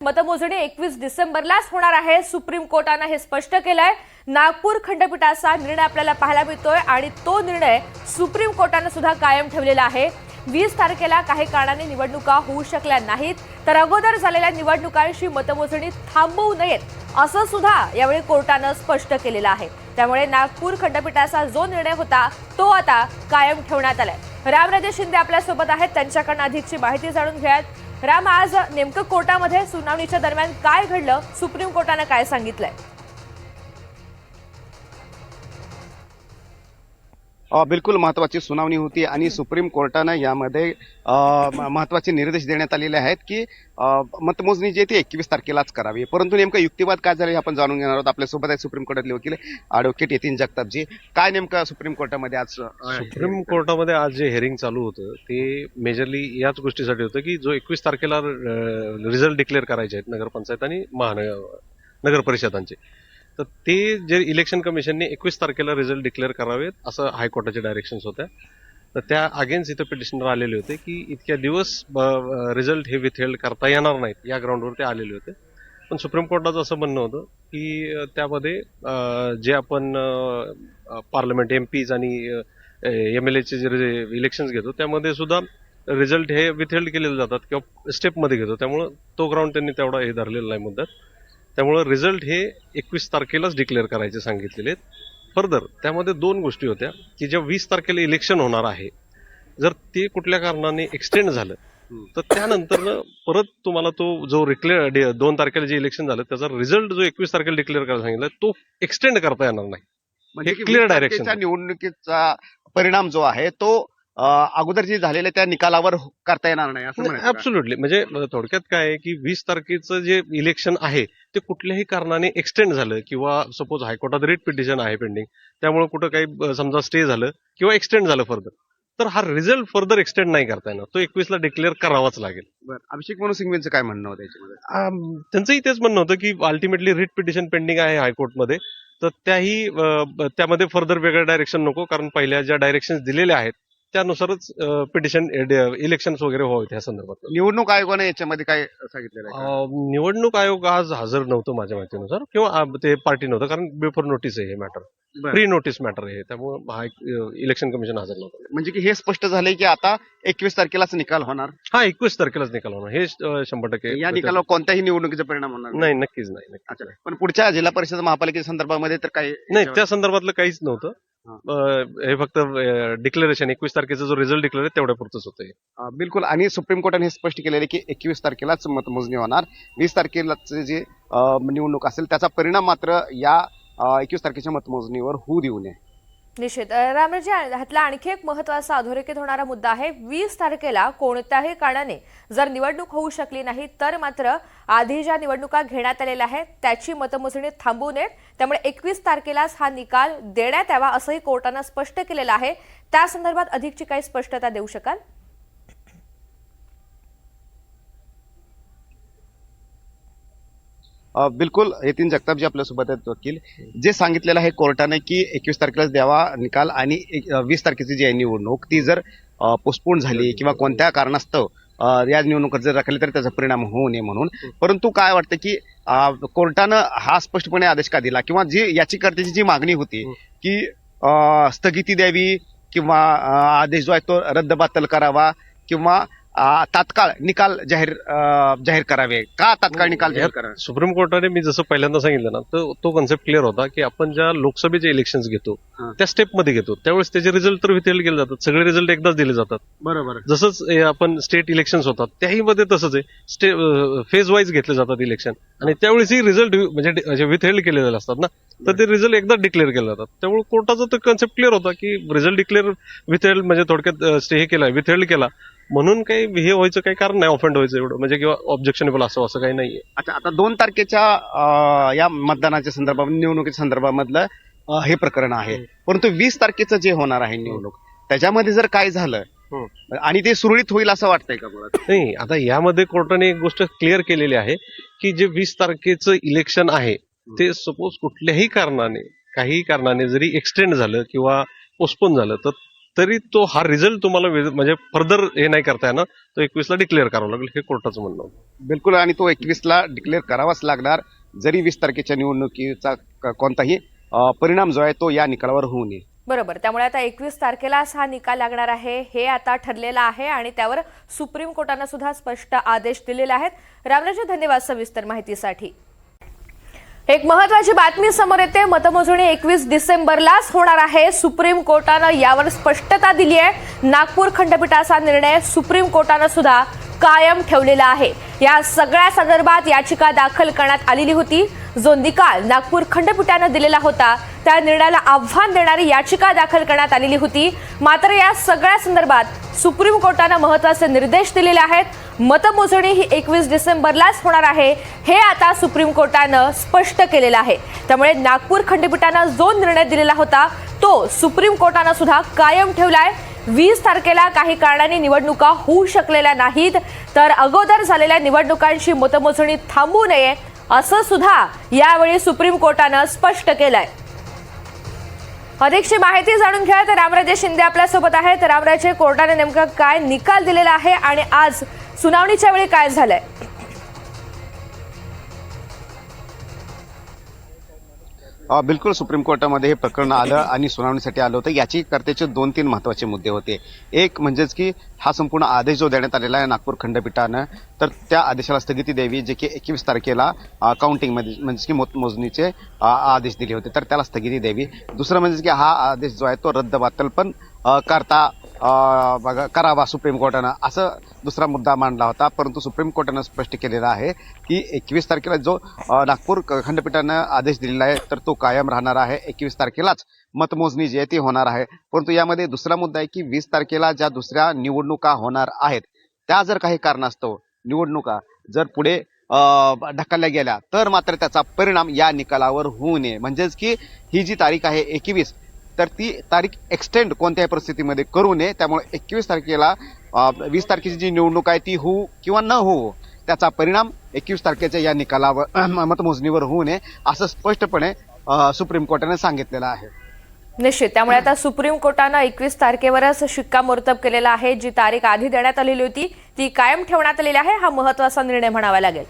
मतमोजणी 21 डिसेंबरलाच होणार आहे. सुप्रीम कोर्टाने हे स्पष्ट केलंय. नागपूर खंडपीठाचा निर्णय आपल्याला पाहायला मिळतोय आणि तो निर्णय सुप्रीम कोर्टाने सुद्धा कायम ठेवलेला आहे. 20 तारखेला काही कारणाने निवडणुका होऊ शकल्या नाहीत, तर अगोदर झालेल्या निवडणुकांची मतमोजणी थांबवू नयेत असं सुद्धा यावेळी कोर्टाने स्पष्ट केलेलं आहे. त्यामुळे नागपूर खंडपीठाचा जो निर्णय होता तो आता कायम ठेवण्यात आलाय. रामराजे शिंदे आपल्या सोबत आहेत, त्यांच्याकडून अधिकची माहिती जाणून घेऊयात. राम, आज नेमकं कोर्टामध्ये सुनावणीच्या दरम्यान काय घडलं, सुप्रीम कोर्टाने काय सांगितलंय? बिलकुल महत्वाची सुनावणी होती आणि सुप्रीम कोर्टानं यामध्ये महत्वाचे निर्देश देण्यात आलेले आहेत की मतमोजणी जी आहे ती 21 तारखेलाच करावी. परंतु नेमकं युक्तिवाद काय झाले हे आपण जाणून घेणार आहोत. आपल्यासोबत आहेत सुप्रीम कोर्टातले वकील ॲडव्होकेट यतीन जगतापजी. काय नेमकं सुप्रीम कोर्टामध्ये आज सुप्रीम कोर्टामध्ये आज जे हिअरिंग चालू होतं ते मेजरली याच गोष्टीसाठी होतं की जो 21 तारखेला रिझल्ट डिक्लेअर करायचे आहेत नगरपंचायत आणि नगर परिषदांचे, तर ते जे इलेक्शन कमिशनने 21 तारखेला रिझल्ट डिक्लेअर करावेत असं हायकोर्टाच्या डायरेक्शन्स होत्या. तर त्या अगेन्स्ट इथं पिटिशनर आलेले होते की इतक्या दिवस रिझल्ट हे विथहेल्ड करता येणार नाहीत या ग्राउंडवर ते आलेले होते. पण सुप्रीम कोर्टाचं असं म्हणणं होतं की त्यामध्ये जे आपण पार्लमेंट एमपीज आणि MLAचे जे इलेक्शन्स घेतो त्यामध्ये सुद्धा रिझल्ट हे विथहेल्ड केलेले जातात किंवा स्टेपमध्ये घेतो. त्यामुळं तो ग्राउंड त्यांनी तेवढा हे धरलेला नाही मुद्द्यात. त्यामुळे रिझल्ट हे 21 तारखेलाच डिक्लेअर करायचे सांगितलेले आहेत. फर्दर त्यामध्ये दोन गोष्टी होत्या की जेव्हा 20 तारखेला इलेक्शन होणार आहे, जर ते कुठल्या कारणाने एक्सटेंड झालं तर त्यानंतर परत तुम्हाला तो जो 2 तारखेला जे इलेक्शन झालं त्याचा रिझल्ट जो 21 तारखेला डिक्लेअर करायला सांगितलं तो एक्सटेंड करता येणार नाही. म्हणजे क्लिअर डायरेक्शन. निवडणुकीचा परिणाम जो आहे तो अगोदर जे झालेल्या त्या निकालावर करता येणार नाही असं म्हणायचं का? ऍब्सोल्युटली. म्हणजे थोडक्यात काय आहे की 20 तारखेचं जे इलेक्शन आहे ते कुठल्याही कारणाने एक्सटेंड झालं किंवा सपोज हायकोर्टात रिट पिटिशन आहे पेंडिंग, त्यामुळे कुठं काही समजा स्टे झालं किंवा एक्सटेंड झालं फर्दर, तर हा रिझल्ट फर्दर एक्सटेंड नाही करता येणार. तो 21 ला डिक्लेअर करावाच लागेल. बरं, अभिषेक मनु सिंघवींचं काय म्हणणं होतं याच्यामध्ये? त्यांचंही तेच म्हणणं होतं की अल्टिमेटली रिट पिटिशन पेंडिंग आहे हायकोर्टमध्ये, तर त्यामध्ये फर्दर वेगळं डायरेक्शन नको, कारण पहिल्या ज्या डायरेक्शन दिलेल्या आहेत त्यानुसारच पिटिशन इलेक्शन्स वगैरे व्हावेत ह्या संदर्भात. निवडणूक आयोगाने याच्यामध्ये काय सांगितलेलं आहे? निवडणूक आयोग आज हजर नव्हतं माझ्या माहितीनुसार, किंवा ते पार्टी नव्हतं, कारण बिफोर नोटीस आहे हे मॅटर, बरं. प्री नोटीस मॅटर आहे, त्यामुळे इलेक्शन कमिशन हजर नव्हतं. म्हणजे की हे स्पष्ट झालंय की आता 21 तारखेलाच निकाल होणार. हा 21 तारखेलाच निकाल होणार हे 100%. या निकालावर कोणत्याही निवडणुकीचा परिणाम होणार नाही, नक्कीच नाही. अच्छा, पण पुढच्या जिल्हा परिषद महापालिकेच्या संदर्भामध्ये तर काही नाही, त्या संदर्भातलं काहीच नव्हतं. हे फक्त डिक्लेरेशन 21 तारखेचा जो रिझल्ट डिक्लेअर आहे तेवढ्या पुरतच होतं. बिलकुल. आणि सुप्रीम कोर्टाने हे स्पष्ट केलेलं आहे की 21 तारखेलाच मतमोजणी होणार. 20 तारखेलाच जे निवडणूक असेल त्याचा परिणाम मात्र या 21 तारखेच्या मतमोजणीवर होऊ देऊ नये. निश्चित. रामराजे, ह्यातला आणखी एक महत्वाचा अधोरेखित होणारा मुद्दा आहे. 20 तारखेला कोणत्याही कारणाने जर निवडणूक होऊ शकली नाही तर मात्र आधी ज्या निवडणुका घेण्यात आलेल्या आहेत त्याची मतमोजणी थांबवू नये. त्यामुळे 21 तारखेलाच हा निकाल देण्यात यावा असंही कोर्टानं स्पष्ट केलेलं आहे. त्या संदर्भात अधिकची काही स्पष्टता देऊ शकाल? बिलकुल. यतीन जगतापजी आपल्यासोबत आहेत वकील. जे सांगितलेलं आहे कोर्टाने की 21 तारखेलाच द्यावा निकाल आणि 20 तारखेची जी आहे निवडणूक ती जर पोस्टपोन झाली किंवा कोणत्या कारणास्तव या निवडणुकीत जर राखली तर त्याचा परिणाम होऊ नये म्हणून. परंतु काय वाटतं की कोर्टानं हा स्पष्टपणे आदेश का दिला, किंवा जी याचिकाकर्त्याची जी मागणी होती की स्थगिती द्यावी किंवा आदेश जो आहे तो रद्दबातल करावा किंवा तात्काळ निकाल जाहीर करावे, का तात्काळ निकाल जाहीर करावे? सुप्रीम कोर्टाने मी जसं पहिल्यांदा सांगितलं ना, तर तो कन्सेप्ट क्लिअर होता की आपण ज्या लोकसभेचे इलेक्शन्स घेतो त्या स्टेपमध्ये घेतो त्यावेळेस त्याचे रिझल्ट तर विथहेल्ड केले जातात. सगळे रिझल्ट एकदाच दिले जातात. बरोबर. जसंच आपण स्टेट इलेक्शन्स होतात त्याही मध्ये तसंच आहे, फेज वाईज घेतले जातात इलेक्शन आणि त्यावेळेसही रिझल्ट म्हणजे विथहेल्ड केलेले असतात ना, तर ते रिझल्ट एकदा डिक्लेअर केले जातात. त्यामुळे कोर्टाचा तो कन्सेप्ट क्लिअर होता की रिझल्ट डिक्लेअर विथहेल्ड म्हणजे थोडक्यात स्टे हे केला, विथहेल्ड केला म्हणून काही हे व्हायचं काही कारण नाही, ऑफेंड व्हायचं एवढं म्हणजे किंवा ऑब्जेक्शनेबल असं काही नाहीये. अच्छा, आता 2 तारखेच्या या मतदानाच्या संदर्भात निवडणुकीच्या संदर्भामधलं हे प्रकरण आहे. परंतु 20 तारखेचं जे होणार आहे निवडणूक त्याच्यामध्ये जर काय झालं आणि ते सुरळीत होईल असं वाटतंय का मला? नाही, आता यामध्ये कोर्टाने एक गोष्ट क्लिअर केलेली आहे की जे 20 तारखेचं इलेक्शन आहे ते सपोज कुठल्याही कारणाने काही कारणाने जरी एक्सटेंड झालं किंवा पोस्टपोन झालं तर तरी तो हा रिझल्ट तुम्हाला म्हणजे फर्दर हे नाही करता येणार, तो 21ला डिक्लेअर करावं लागेल, हे कोर्टाचं म्हणणं होतं. बिलकुल, आणि तो 21ला डिक्लेअर करावाच लागणार, जरी 20 तारखेच्या निवडणुकीचा कोणताही परिणाम जो आहे तो या निकालावर होऊ नये. बरोबर. त्यामुळे आता 21 तारखेलाच हा निकाल लागणार आहे हे आता ठरलेलं आहे आणि त्यावर सुप्रीम कोर्टानं सुद्धा स्पष्ट आदेश दिलेले आहेत. रामराजे, धन्यवाद सविस्तर माहितीसाठी. एक महत्वाची बातमी समोर येते. मतमोजणी 21 डिसेंबरलाच होणार आहे. सुप्रीम कोर्टानं यावर स्पष्टता दिली आहे. नागपूर खंडपीठाचा निर्णय सुप्रीम कोर्टानं सुद्धा कायम ठेवलेला आहे. या सगळ्या संदर्भात याचिका दाखल करण्यात आलेली होती. जो निकाल नागपूर खंडपीठानं दिलेला होता त्या निर्णयाला आव्हान देणारी याचिका दाखल करण्यात आलेली होती. मात्र या सगळ्या संदर्भात सुप्रीम कोर्टानं महत्त्वाचे निर्देश दिलेले आहेत. मतमोजणी ही 21 डिसेंबरलाच होणार आहे हे आता सुप्रीम कोर्टानं स्पष्ट केलेलं आहे. त्यामुळे नागपूर खंडपीठानं जो निर्णय दिलेला होता तो सुप्रीम कोर्टानं सुद्धा कायम ठेवलाय. 20 तारखेला काही कारणाने निवडणुका होऊ शकलेल्या नाहीत, तर अगोदर झालेल्या निवडणुकांची मतमोजणी थांबू नये असं सुद्धा यावेळी सुप्रीम कोर्टानं स्पष्ट केलंय. अधिकची माहिती जाणून घ्या तर रामराजे शिंदे आपल्यासोबत आहेत. रामराजे, कोर्टाने नेमका काय निकाल दिलेला आहे आणि आज सुनावणीच्या वेळी काय झालंय? बिलकुल, सुप्रीम कोर्टामध्ये हे प्रकरण आलं आणि सुनावणीसाठी आलं होतं. याची करतेचे 2-3 महत्वाचे मुद्दे होते. एक म्हणजेच की हा संपूर्ण आदेश जो देण्यात आलेला आहे नागपूर खंडपीठानं, तर त्या आदेशाला स्थगिती द्यावी, जे की 21 तारखेला काउंटिंगमध्ये म्हणजे की मतमोजणीचे आदेश दिले होते, तर त्याला स्थगिती द्यावी. दुसरं म्हणजे की हा आदेश जो आहे तो रद्दबातल पण करावा सुप्रीम कोर्टानं, असं दुसरा मुद्दा मांडला होता. परंतु सुप्रीम कोर्टानं स्पष्ट केलेलं आहे की 21 तारखेला जो नागपूर खंडपीठानं आदेश दिलेला आहे तर तो कायम राहणार आहे. 21 तारखेलाच मतमोजणी जी आहे ती होणार आहे. परंतु यामध्ये दुसरा मुद्दा आहे की 20 तारखेला ज्या दुसऱ्या निवडणुका होणार आहेत त्या जर काही कारणास्तव निवडणुका जर पुढे ढकलल्या गेल्या तर मात्र त्याचा परिणाम या निकालावर होऊ नये. म्हणजेच की ही जी तारीख आहे 21, तर ती तारीख एक्सटेंड कोणत्याही परिस्थितीमध्ये करू नये. त्यामुळे 21 तारखेला 20 तारखेची जी निवडणूक आहे ती होऊ किंवा न होऊ त्याचा परिणाम 21 तारखेच्या या निकालावर मतमोजणीवर होऊ नये असं स्पष्टपणे सुप्रीम कोर्टाने सांगितलेलं आहे. निश्चित. त्यामुळे आता सुप्रीम कोर्टानं 21 तारखेवरच शिक्कामोर्तब केलेला आहे. जी तारीख आधी देण्यात आलेली होती ती कायम ठेवण्यात आलेली आहे. हा महत्त्वाचा निर्णय म्हणावा लागेल.